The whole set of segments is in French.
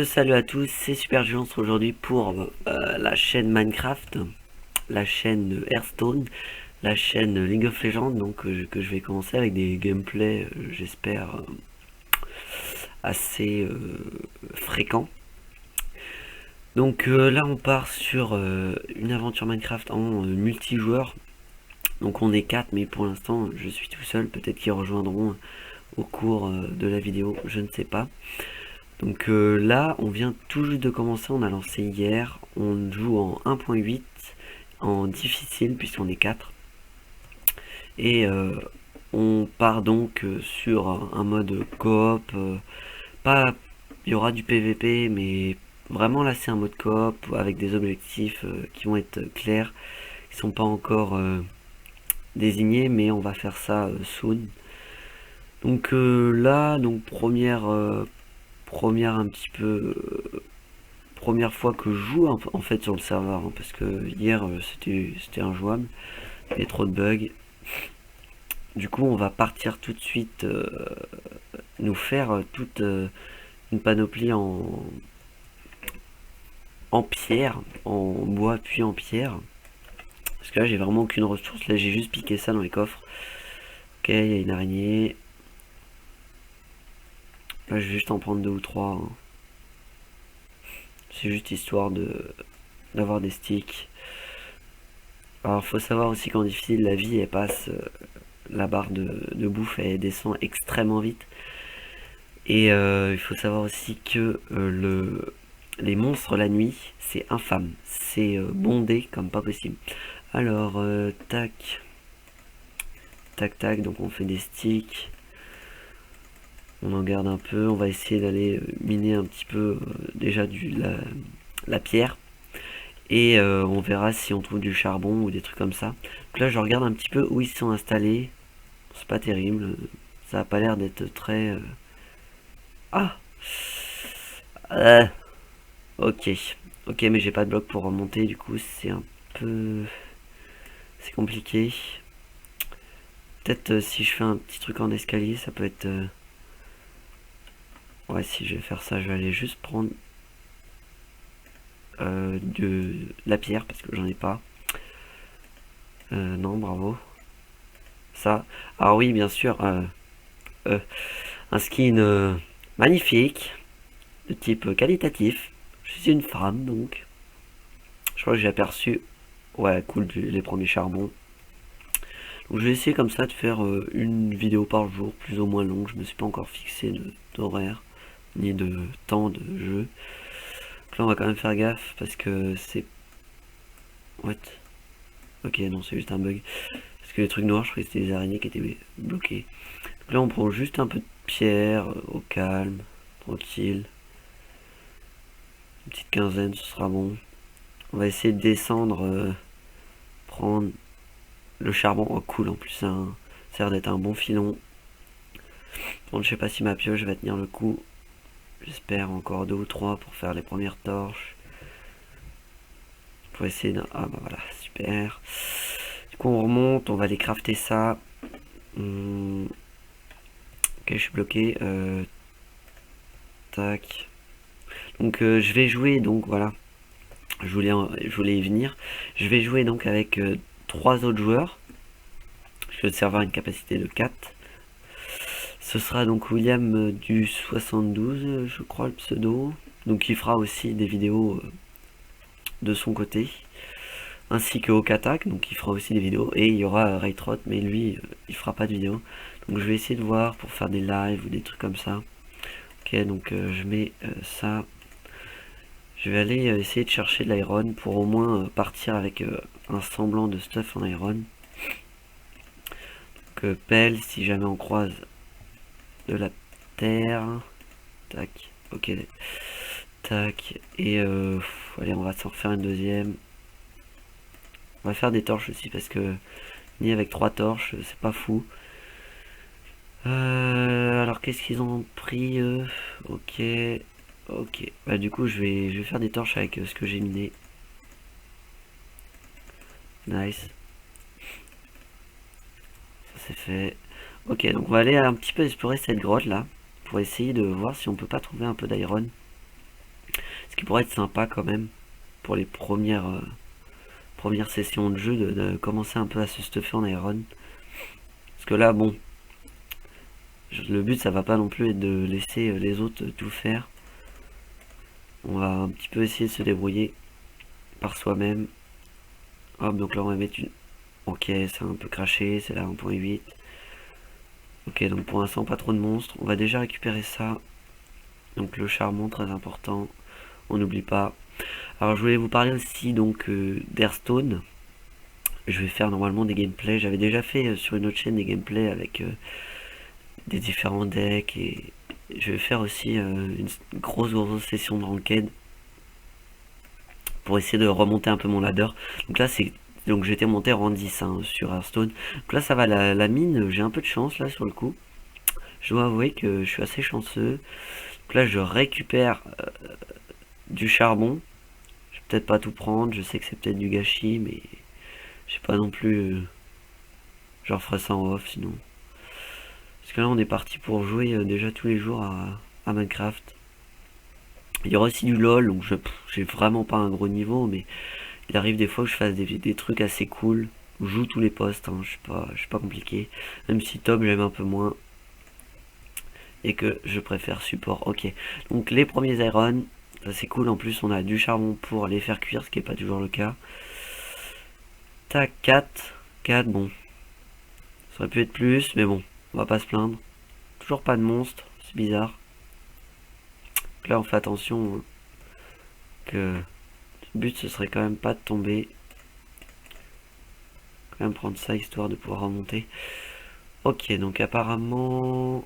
Salut à tous, c'est Super Giants aujourd'hui pour la chaîne Minecraft, la chaîne Hearthstone, la chaîne League of Legends, que je vais commencer avec des gameplays, j'espère, assez fréquents. Là on part sur une aventure Minecraft en multijoueur. Donc on est 4 mais pour l'instant je suis tout seul, peut-être qu'ils rejoindront au cours de la vidéo, je ne sais pas. Là, on vient tout juste de commencer, on a lancé hier, on joue en 1.8, en difficile puisqu'on est 4. Et on part sur un mode coop, pas, il y aura du PVP, mais vraiment là c'est un mode coop avec des objectifs qui vont être clairs, qui sont pas encore désignés, mais on va faire ça soon. Première un petit peu première fois que je joue en fait sur le serveur hein, parce que hier c'était injouable, il y avait trop de bugs. Du coup on va partir tout de suite nous faire toute une panoplie en pierre, en bois puis en pierre. Parce que là j'ai vraiment aucune ressource, là j'ai juste piqué ça dans les coffres. Ok, il y a une araignée. Là je vais juste en prendre deux ou trois. Hein. C'est juste histoire d'avoir des sticks. Alors faut savoir aussi qu'en difficile la vie elle passe, la barre de bouffe elle descend extrêmement vite. Et il faut savoir aussi que les monstres la nuit c'est infâme, c'est bondé comme pas possible. Alors tac tac tac, donc on fait des sticks, on en garde un peu, on va essayer d'aller miner un petit peu déjà la pierre. Et on verra si on trouve du charbon ou des trucs comme ça. Donc là je regarde un petit peu où ils sont installés. C'est pas terrible. Ça a pas l'air d'être très... Ah Ok. Ok mais j'ai pas de bloc pour remonter. Du coup c'est un peu... C'est compliqué. Peut-être si je fais un petit truc en escalier ça peut être... Ouais, si je vais faire ça je vais aller juste prendre de la pierre parce que j'en ai pas. Non bravo. Ça. Ah oui bien sûr. Un skin magnifique, de type qualitatif. Je suis une femme donc. Je crois que j'ai aperçu. Ouais, cool, les premiers charbons. Donc je vais essayer comme ça de faire une vidéo par jour, plus ou moins longue. Je me suis pas encore fixé d'horaire, ni de temps de jeu. Donc là on va quand même faire gaffe parce que c'est... What? Ok, non, c'est juste un bug. Parce que les trucs noirs, je croyais que c'était des araignées qui étaient bloquées. Donc là on prend juste un peu de pierre, au calme, tranquille. Une petite quinzaine, ce sera bon. On va essayer de descendre, prendre le charbon. Oh cool, en plus ça a l'air d'être un bon filon. Bon, je sais pas si ma pioche va tenir le coup. J'espère encore deux ou trois pour faire les premières torches. Pour essayer de... Ah bah voilà, super. Du coup on remonte, on va aller crafter ça. Ok, je suis bloqué. Tac. Je vais jouer, donc voilà. Je voulais y venir. Je vais jouer donc avec trois autres joueurs. Le serveur a une capacité de 4. Ce sera donc William du 72, je crois le pseudo. Donc il fera aussi des vidéos de son côté. Ainsi que Okatak, donc il fera aussi des vidéos. Et il y aura Raytrot, mais lui, il fera pas de vidéo. Donc je vais essayer de voir pour faire des lives ou des trucs comme ça. Ok, je mets ça. Je vais aller essayer de chercher de l'iron pour au moins partir avec un semblant de stuff en iron. Donc pelle si jamais on croise de la terre. Tac, ok. Tac, et allez, on va s'en refaire une deuxième. On va faire des torches aussi parce que ni avec trois torches, c'est pas fou. Alors qu'est-ce qu'ils ont pris Ok, ok. Bah du coup je vais faire des torches avec ce que j'ai miné. Nice. Ça c'est fait. Ok, donc on va aller un petit peu explorer cette grotte là pour essayer de voir si on peut pas trouver un peu d'iron. Ce qui pourrait être sympa quand même pour les premières sessions de jeu de commencer un peu à se stuffer en iron. Parce que là, bon, le but ça va pas non plus être de laisser les autres tout faire. On va un petit peu essayer de se débrouiller par soi-même. Hop, donc là on va mettre une... Ok, c'est un peu craché, c'est là 1.8. Ok, donc pour l'instant pas trop de monstres. On va déjà récupérer ça. Donc le charbon, très important. On n'oublie pas. Alors je voulais vous parler aussi donc d'Hearthstone. Je vais faire normalement des gameplays. J'avais déjà fait sur une autre chaîne des gameplays avec des différents decks. Et je vais faire aussi une grosse session de ranked. Pour essayer de remonter un peu mon ladder. Donc là c'est... Donc j'étais monté rang 10 hein, sur Hearthstone. Donc là ça va, la mine, j'ai un peu de chance là sur le coup. Je dois avouer que je suis assez chanceux. Donc là je récupère du charbon. Je vais peut-être pas tout prendre, je sais que c'est peut-être du gâchis, mais je sais pas non plus. Je referai ça en off sinon. Parce que là on est parti pour jouer déjà tous les jours à Minecraft. Il y aura aussi du LOL, donc j'ai vraiment pas un gros niveau, mais il arrive des fois que je fasse des trucs assez cool. Je joue tous les postes, hein, je suis pas compliqué. Même si top j'aime un peu moins. Et que je préfère support. Ok, donc les premiers iron, ça c'est cool. En plus on a du charbon pour les faire cuire, ce qui est pas toujours le cas. Tac, 4, bon. Ça aurait pu être plus, mais bon, on va pas se plaindre. Toujours pas de monstre, c'est bizarre. Donc là on fait attention que le but ce serait quand même pas de tomber. Quand même prendre ça histoire de pouvoir remonter. Ok, donc apparemment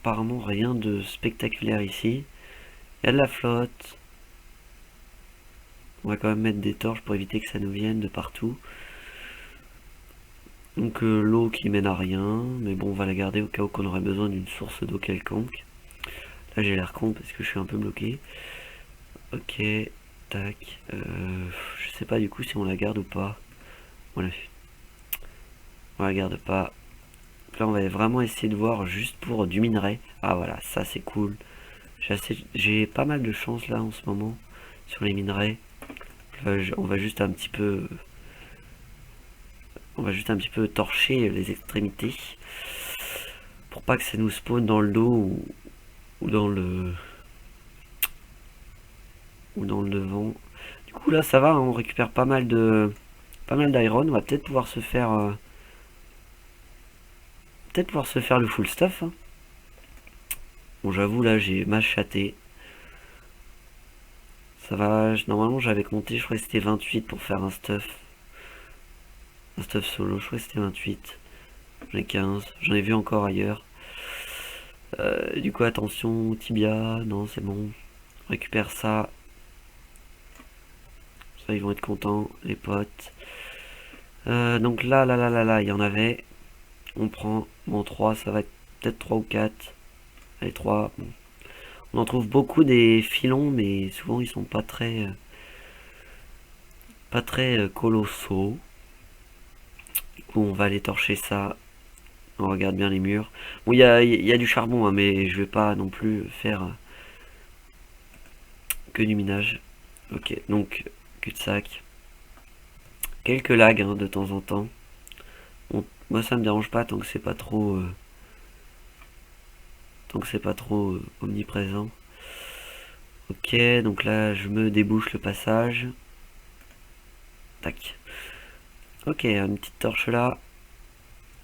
rien de spectaculaire ici. Il y a de la flotte. On va quand même mettre des torches pour éviter que ça nous vienne de partout. Donc l'eau qui mène à rien, mais bon on va la garder au cas où qu'on aurait besoin d'une source d'eau quelconque. Là j'ai l'air con parce que je suis un peu bloqué. Ok, tac. Je sais pas du coup si on la garde ou pas. Voilà. On la garde pas. Là on va vraiment essayer de voir juste pour du minerai. Ah voilà, ça c'est cool. J'ai pas mal de chance là en ce moment sur les minerais. Là, on va juste un petit peu torcher les extrémités pour pas que ça nous spawn dans le dos ou dans le devant. Du coup là ça va, hein, on récupère pas mal d'iron. On va peut-être pouvoir se faire le full stuff, hein. Bon j'avoue là j'ai machaté. Ça va, normalement j'avais compté, je crois que c'était 28 pour faire un stuff. Un stuff solo, je crois que c'était 28. J'en ai 15, j'en ai vu encore ailleurs. Du coup attention, tibia, non c'est bon. On récupère ça. Ça ils vont être contents, les potes. Donc là, il y en avait. On prend, bon 3, ça va être peut-être 3 ou 4. Allez 3, bon. On en trouve beaucoup des filons, mais souvent ils sont pas très colossaux. Du coup on va aller torcher ça. On regarde bien les murs. Bon il y a du charbon, hein, mais je vais pas non plus faire que du minage. Ok, donc cul-de-sac. Quelques lags hein, de temps en temps. Bon, moi ça me dérange pas tant que c'est pas trop omniprésent. Ok, donc là je me débouche le passage. Tac. Ok, une petite torche là.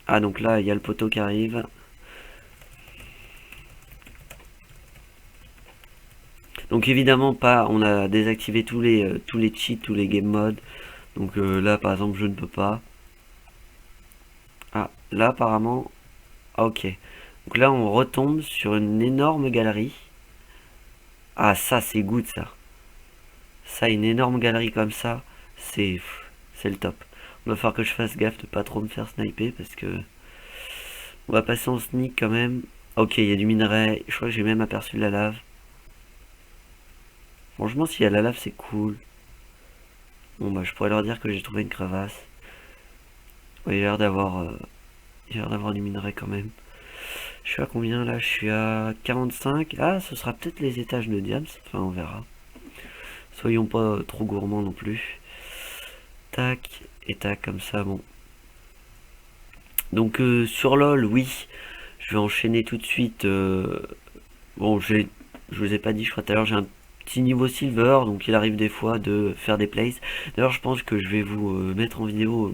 Ah donc là il y a le poteau qui arrive. Donc évidemment pas, on a désactivé tous les cheats, tous les game modes. Donc là par exemple je ne peux pas. Ah là apparemment. Ah ok. Donc là on retombe sur une énorme galerie. Ah ça c'est good ça. Ça une énorme galerie comme ça, c'est le top. Il va falloir que je fasse gaffe de pas trop me faire sniper parce que on va passer en sneak quand même. Ok il y a du minerai, je crois que j'ai même aperçu de la lave. Franchement s'il y a la lave c'est cool. Bon bah je pourrais leur dire que j'ai trouvé une crevasse. Ouais, il y a l'air d'avoir du minerai quand même. Je suis à combien là? Je suis à 45. Ah ce sera peut-être les étages de diams. Enfin on verra. Soyons pas trop gourmands non plus. Tac, et tac, comme ça, bon. Donc sur LoL, oui, je vais enchaîner tout de suite. Bon, je vous ai pas dit, je crois tout à l'heure, j'ai un petit niveau silver, donc il arrive des fois de faire des plays. D'ailleurs, je pense que je vais vous mettre en vidéo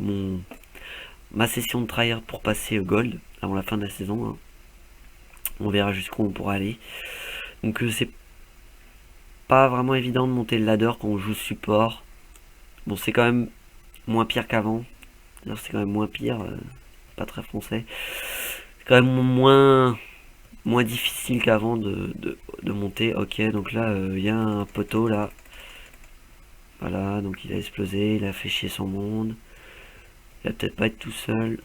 ma session de tryhard pour passer gold avant la fin de la saison. Hein. On verra jusqu'où on pourra aller. Donc c'est pas vraiment évident de monter le ladder quand on joue support. Bon, c'est quand même moins pire qu'avant. D'ailleurs, c'est quand même moins pire, pas très français. C'est quand même moins difficile qu'avant de monter. Ok, donc là, il y a un poteau là. Voilà, donc il a explosé, il a fait chier son monde. Il va peut-être pas être tout seul.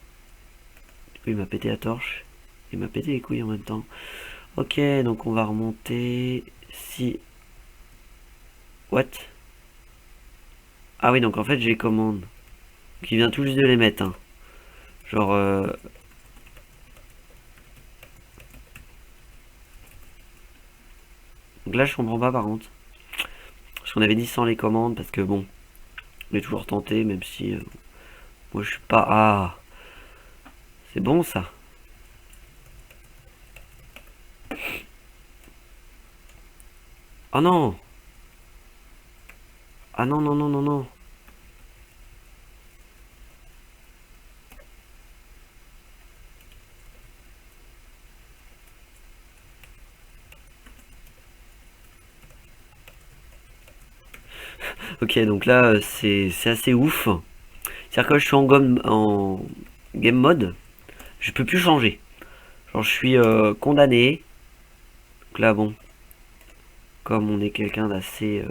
Du coup, il m'a pété la torche. Il m'a pété les couilles en même temps. Ok, donc on va remonter. Si. What? Ah oui, donc en fait, j'ai commande. Donc il vient tout juste de les mettre. Hein. Genre. Donc là, je comprends pas par contre. Parce qu'on avait dit sans les commandes, parce que bon. On est toujours tenté, même si. Moi, je suis pas. Ah! C'est bon ça. Oh non! Ah non, non, non, non, non. Ok, donc là, c'est assez ouf. C'est-à-dire que je suis en game mode, je peux plus changer. Genre, je suis condamné. Donc là, bon, comme on est quelqu'un d'assez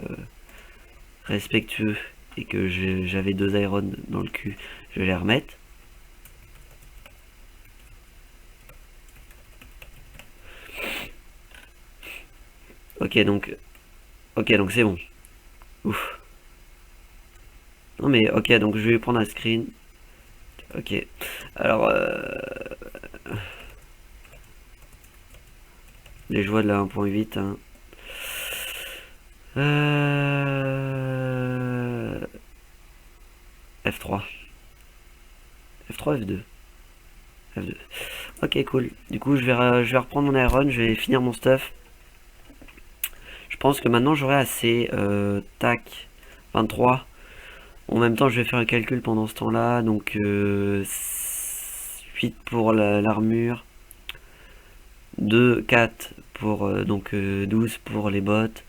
respectueux et que j'avais 2 irons dans le cul, je vais les remettre. Ok, donc c'est bon. Ouf. Non mais ok, donc je vais prendre un screen. Ok. Alors, les joies de la 1.8. Hein. F3. F3, F2. F2. Ok, cool. Du coup, je vais reprendre mon iron, je vais finir mon stuff. Je pense que maintenant j'aurai assez. Tac. 23. En même temps, je vais faire un calcul pendant ce temps-là. Donc, 8 pour l'armure. 2, 4 pour. Donc, 12 pour les bottes.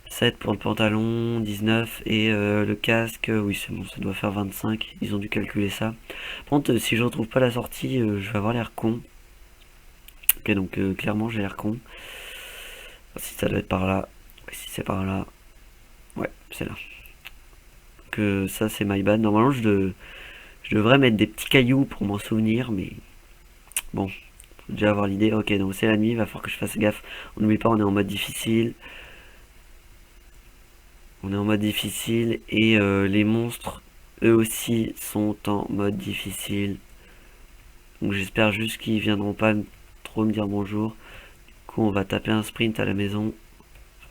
7 pour le pantalon. 19. Et le casque. Oui, c'est bon, ça doit faire 25. Ils ont dû calculer ça. Par contre, si je retrouve pas la sortie, je vais avoir l'air con. Ok, donc clairement, j'ai l'air con. Si ça doit être par là. Si c'est par là. Ouais, c'est là. Que ça, c'est my bad. Normalement, je devrais mettre des petits cailloux pour m'en souvenir, mais bon, faut déjà avoir l'idée. Ok, donc c'est la nuit, il va falloir que je fasse gaffe. On n'oublie pas, on est en mode difficile. On est en mode difficile et les monstres, eux aussi, sont en mode difficile. Donc j'espère juste qu'ils viendront pas trop me dire bonjour. Du coup, on va taper un sprint à la maison,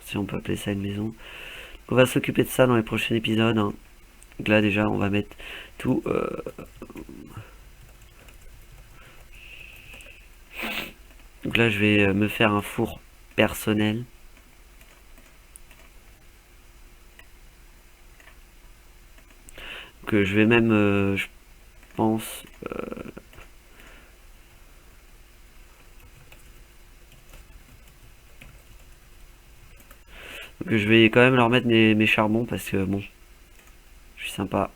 si on peut appeler ça une maison. Donc, on va s'occuper de ça dans les prochains épisodes. Hein. Donc là, déjà, on va mettre tout. Donc là, je vais me faire un four personnel. Que je vais même, je pense, que je vais quand même leur mettre mes charbons parce que bon, je suis sympa.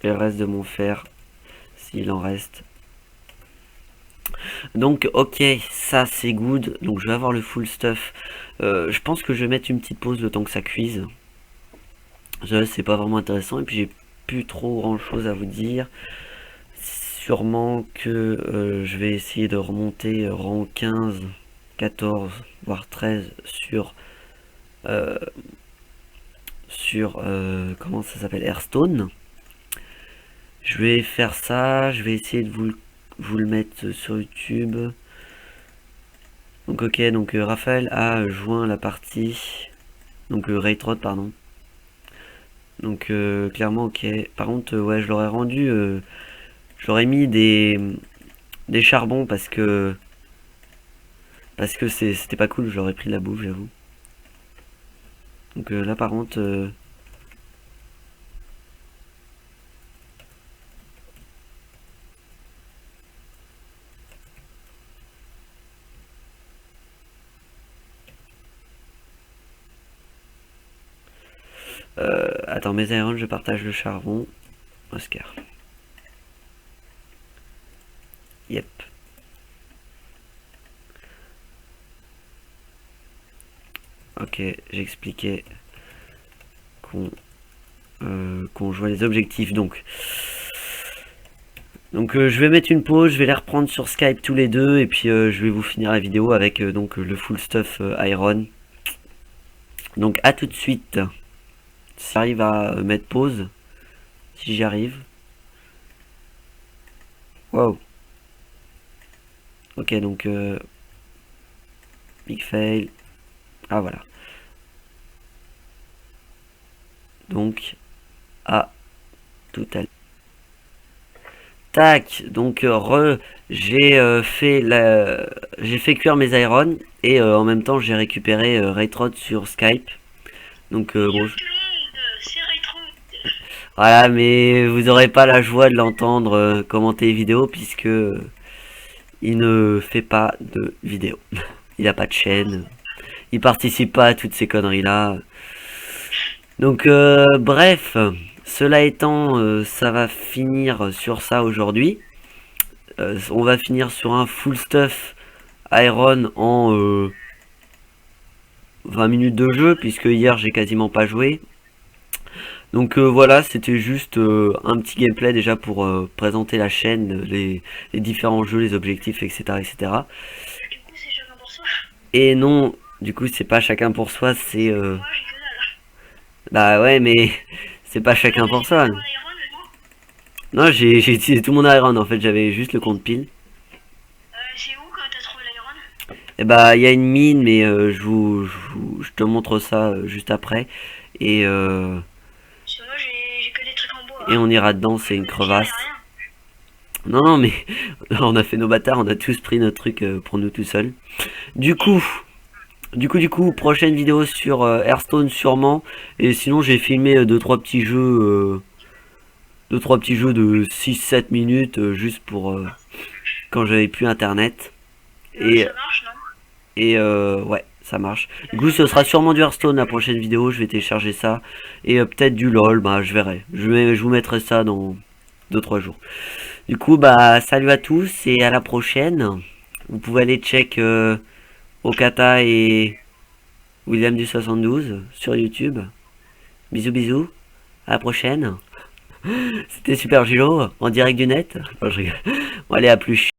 Et le reste de mon fer, s'il en reste. Donc ok, ça c'est good. Donc je vais avoir le full stuff. Je pense que je vais mettre une petite pause le temps que ça cuise. C'est pas vraiment intéressant et puis j'ai plus trop grand chose à vous dire. Sûrement que je vais essayer de remonter rang 15, 14, voire 13 sur comment ça s'appelle, Hearthstone. Je vais faire ça, je vais essayer de vous le mettre sur YouTube. Donc ok, donc Raphaël a joint la partie, donc Raytrod pardon. Donc clairement ok. Par contre ouais, je l'aurais rendu, j'aurais mis des charbons parce que c'était pas cool. J'aurais pris de la bouffe, j'avoue. Donc là par contre attends, mes irons, je partage le charbon. Oscar. Yep. Ok, j'expliquais qu'on jouait les objectifs. Donc je vais mettre une pause, je vais les reprendre sur Skype tous les deux et puis je vais vous finir la vidéo avec donc le full stuff iron. Donc à tout de suite. Si j'arrive à mettre pause, si j'y arrive. Wow. Ok, donc big fail. Ah voilà. Donc à tout à l'heure. Tac, donc j'ai fait cuire mes irons et en même temps j'ai récupéré Raytrod sur Skype. Donc bon, voilà, mais vous aurez pas la joie de l'entendre commenter les vidéos puisque il ne fait pas de vidéo. Il a pas de chaîne, il participe pas à toutes ces conneries là. Donc bref, cela étant, ça va finir sur ça aujourd'hui. On va finir sur un full stuff Iron en 20 minutes de jeu, puisque hier j'ai quasiment pas joué. Donc voilà, c'était juste un petit gameplay déjà pour présenter la chaîne, les différents jeux, les objectifs, etc. etc. Du coup, c'est chacun pour soi. Et non, du coup c'est pas chacun pour soi, c'est... Moi, j'ai que dalle. Bah ouais, mais c'est pas chacun pour soi. Non, j'ai utilisé tout mon Iron, en fait j'avais juste le compte pile. C'est où que t'as trouvé l'Iron? Et bah il y a une mine, mais je te montre ça juste après. Et, Parce que moi, j'ai que des trucs en bois. et on ira dedans, c'est une crevasse. Non, non, mais on a fait nos bâtards, on a tous pris notre truc pour nous tout seuls. Du coup, prochaine vidéo sur Hearthstone sûrement. Et sinon, j'ai filmé deux trois petits jeux de 6-7 minutes juste pour quand j'avais plus internet. Et, Ça marche, non? et ouais, ça marche. Du coup, ce sera sûrement du Hearthstone la prochaine vidéo. Je vais télécharger ça. Et peut-être du LOL, bah je verrai. Je vous mettrai ça dans 2-3 jours. Du coup, bah salut à tous et à la prochaine. Vous pouvez aller check Okata et William du 72 sur YouTube. Bisous bisous. À la prochaine. C'était Super Gilo en direct du net. Bon, allez, à plus.